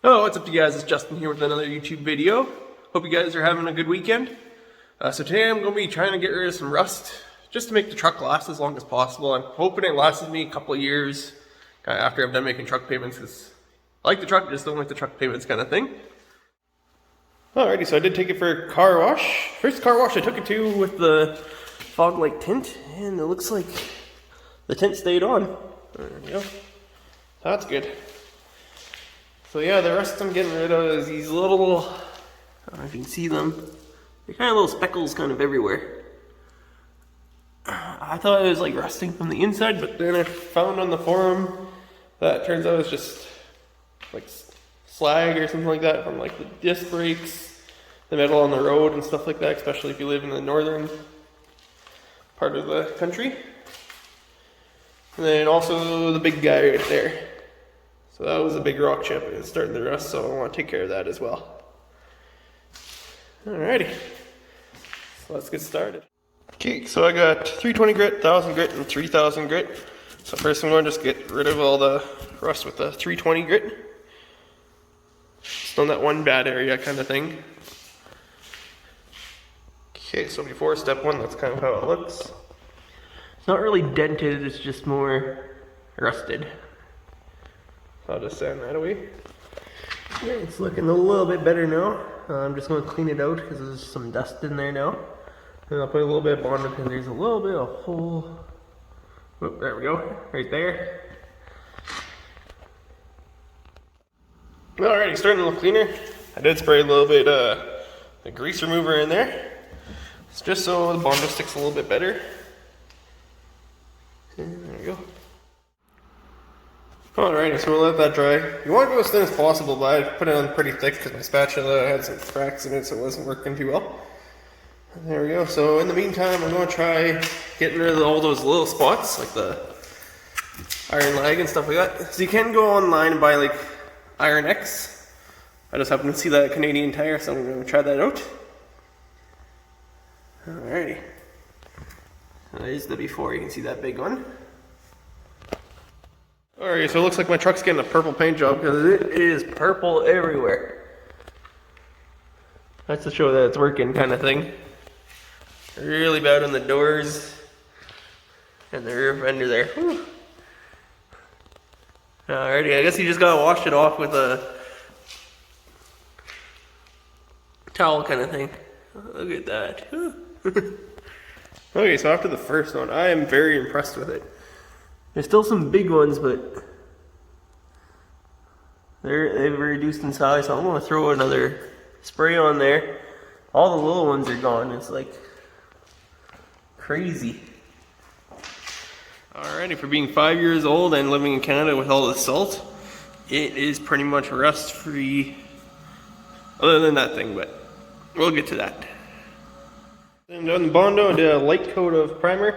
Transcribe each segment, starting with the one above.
Oh, what's up you guys? It's Justin here with another YouTube video. Hope you guys are having a good weekend. So today I'm going to be trying to get rid of some rust just to make the truck last as long as possible. I'm hoping it lasts me a couple of years after I'm done making truck payments, because I like the truck, just don't like the truck payments kind of thing. Alrighty, so I did take it for a car wash. First car wash I took it to with the fog light tint, and it looks like the tint stayed on. There we go. That's good. So yeah, the rest I'm getting rid of is these little, I don't know if you can see them, they're kind of little speckles kind of everywhere. I thought it was like rusting from the inside, but then I found on the forum that turns out it's just like slag or something like that from like the disc brakes, the metal on the road and stuff like that, especially if you live in the northern part of the country. And then also the big guy right there. So that was a big rock chip, and it's starting to rust, so I want to take care of that as well. Alrighty, so let's get started. Okay, so I got 320 grit, 1000 grit, and 3000 grit. So first I'm going to just get rid of all the rust with the 320 grit. Just on that one bad area kind of thing. Okay, so before step one, that's kind of how it looks. It's not really dented, it's just more rusted. I'll just sand that away. Yeah, it's looking a little bit better now. I'm just going to clean it out because there's some dust in there now. And I'll put a little bit of Bond because there's a little bit of hole. Oh, there we go, right there. Alrighty, starting to look cleaner. I did spray a little bit the grease remover in there. It's just so the Bondo sticks a little bit better. And there we go. Alrighty, so we'll let that dry. You want to go as thin as possible, but I put it on pretty thick because my spatula had some cracks in it, so it wasn't working too well. And there we go. So in the meantime, I'm going to try getting rid of all those little spots, like the iron lag and stuff like that. So you can go online and buy like Iron X. I just happened to see that at Canadian Tire, so I'm going to try that out. Alrighty. So there's the before, you can see that big one. Alright, so it looks like my truck's getting a purple paint job because it is purple everywhere. That's to show that it's working kind of thing. Really bad on the doors and the rear fender there. Whew. Alrighty, I guess you just gotta wash it off with a towel kind of thing. Look at that. Okay, so after the first one, I am very impressed with it. There's still some big ones, but they've reduced in size, so I'm going to throw another spray on there. All the little ones are gone. It's like crazy. Alrighty, for being 5 years old and living in Canada with all the salt, it is pretty much rust free. Other than that thing, but we'll get to that. I'm done the Bondo. I did a light coat of primer.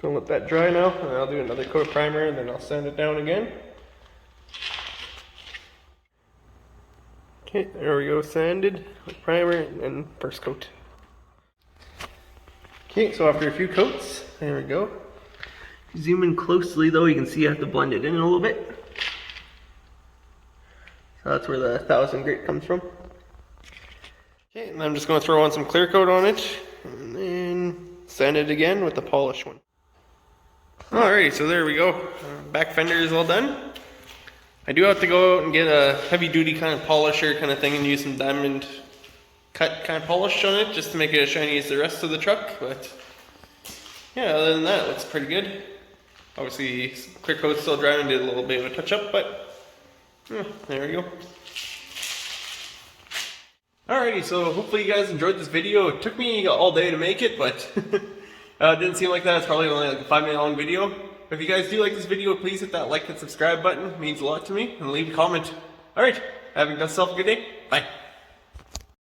Gonna let that dry now, and I'll do another coat of primer, and then I'll sand it down again. Okay, there we go, sanded with primer and first coat. Okay, so after a few coats, there we go. Zoom in closely though, you can see I have to blend it in a little bit. So that's where the 1000 grit comes from. Okay, and I'm just gonna throw on some clear coat on it, and then sand it again with the polished one. Alrighty, so there we go. Back fender is all done. I do have to go out and get a heavy duty kind of polisher kind of thing and use some diamond cut kind of polish on it just to make it as shiny as the rest of the truck. But yeah, other than that, it looks pretty good. Obviously, clear coat's still dry and did a little bit of a touch up, but yeah, there we go. Alrighty, so hopefully you guys enjoyed this video. It took me all day to make it, but it didn't seem like that. It's probably only like a 5-minute long video. If you guys do like this video, please hit that like and subscribe button. It means a lot to me. And leave a comment. Alright, have yourself a good day. Bye.